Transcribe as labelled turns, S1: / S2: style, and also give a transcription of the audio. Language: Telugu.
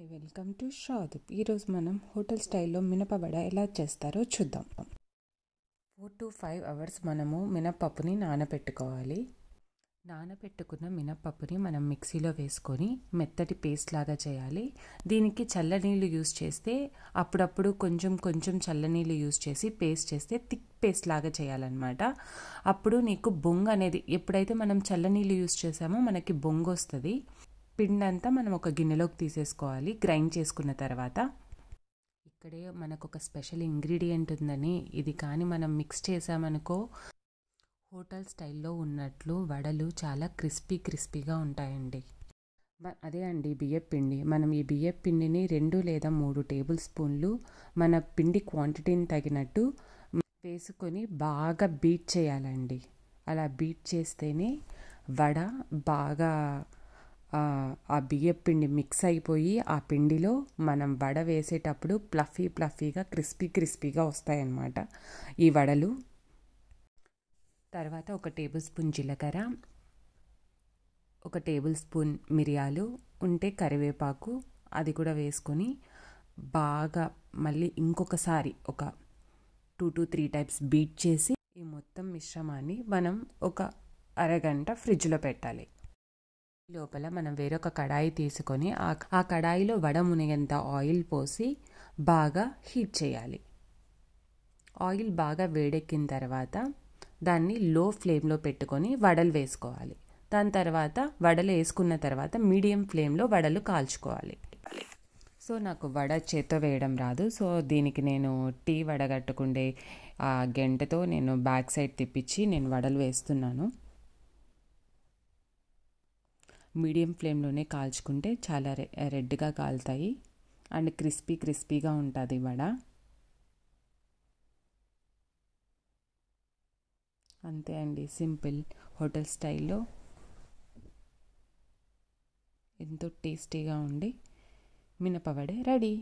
S1: Hi, welcome to షాదుప్. ఈరోజు మనం హోటల్ స్టైల్లో మినపవడ ఎలా చేస్తారో చూద్దాం. 4 to 5 అవర్స్ మనము మినపప్పుని నానబెట్టుకోవాలి. నానబెట్టుకున్న మినపప్పుని మనం మిక్సీలో వేసుకొని మెత్తటి పేస్ట్ లాగా చేయాలి. దీనికి చల్లనీళ్ళు యూస్ చేస్తే అప్పుడప్పుడు కొంచెం చల్లనీళ్ళు యూస్ చేసి పేస్ట్ చేస్తే థిక్ పేస్ట్ లాగా చేయాలన్నమాట. అప్పుడు నీకు బొంగు అనేది, ఎప్పుడైతే మనం చల్లనీళ్ళు యూస్ చేసామో మనకి బొంగు వస్తుంది. పిండి అంతా మనం ఒక గిన్నెలోకి తీసేసుకోవాలి గ్రైండ్ చేసుకున్న తర్వాత. ఇక్కడే మనకు ఒక స్పెషల్ ఇంగ్రీడియంట్ ఉందని, ఇది కానీ మనం మిక్స్ చేసామనుకో హోటల్ స్టైల్లో ఉన్నట్లు వడలు చాలా క్రిస్పీగా ఉంటాయండి. అదే అండి బియ్యపు పిండి. మనం ఈ బియ్యపు పిండిని 2 లేదా 3 టేబుల్ స్పూన్లు మన పిండి క్వాంటిటీని తగినట్టు వేసుకొని బాగా బీట్ చేయాలండి. అలా బీట్ చేస్తేనే వడ బాగా ఆ బియ్యపు పిండి మిక్స్ అయిపోయి ఆ పిండిలో మనం వడ వేసేటప్పుడు ప్లఫీగా క్రిస్పీగా వస్తాయన్నమాట ఈ వడలు. తర్వాత 1 టేబుల్ స్పూన్ జీలకర్ర, 1 టేబుల్ స్పూన్ మిరియాలు, ఉంటే కరివేపాకు అది కూడా వేసుకొని బాగా మళ్ళీ ఇంకొకసారి ఒక 2 to 3 టైమ్స్ బీట్ చేసి ఈ మొత్తం మిశ్రమాన్ని మనం ఒక అరగంట ఫ్రిడ్జ్లో పెట్టాలి. లోపల మనం వేరొక కడాయి తీసుకొని ఆ కడాయిలో వడ మునిగేంత ఆయిల్ పోసి బాగా హీట్ చేయాలి. ఆయిల్ బాగా వేడెక్కిన తర్వాత దాన్ని లో ఫ్లేమ్లో పెట్టుకొని వడలు వేసుకోవాలి. దాని తర్వాత వడలు వేసుకున్న తర్వాత మీడియం ఫ్లేమ్లో వడలు కాల్చుకోవాలి. సో నాకు వడ చేత్తో వేయడం రాదు. సో దీనికి నేను టీ వడగట్టుకుండే ఆ గెంటతో నేను బ్యాక్ సైడ్ తిప్పించి నేను వడలు వేస్తున్నాను. మీడియం ఫ్లేమ్లోనే కాల్చుకుంటే చాలా రెడ్గా కాలుతాయి అండ్ క్రిస్పీగా ఉంటుంది వడ. అంతే అండి, సింపుల్ హోటల్ స్టైల్లో ఎంతో టేస్టీగా ఉండి మినపవడ రెడీ.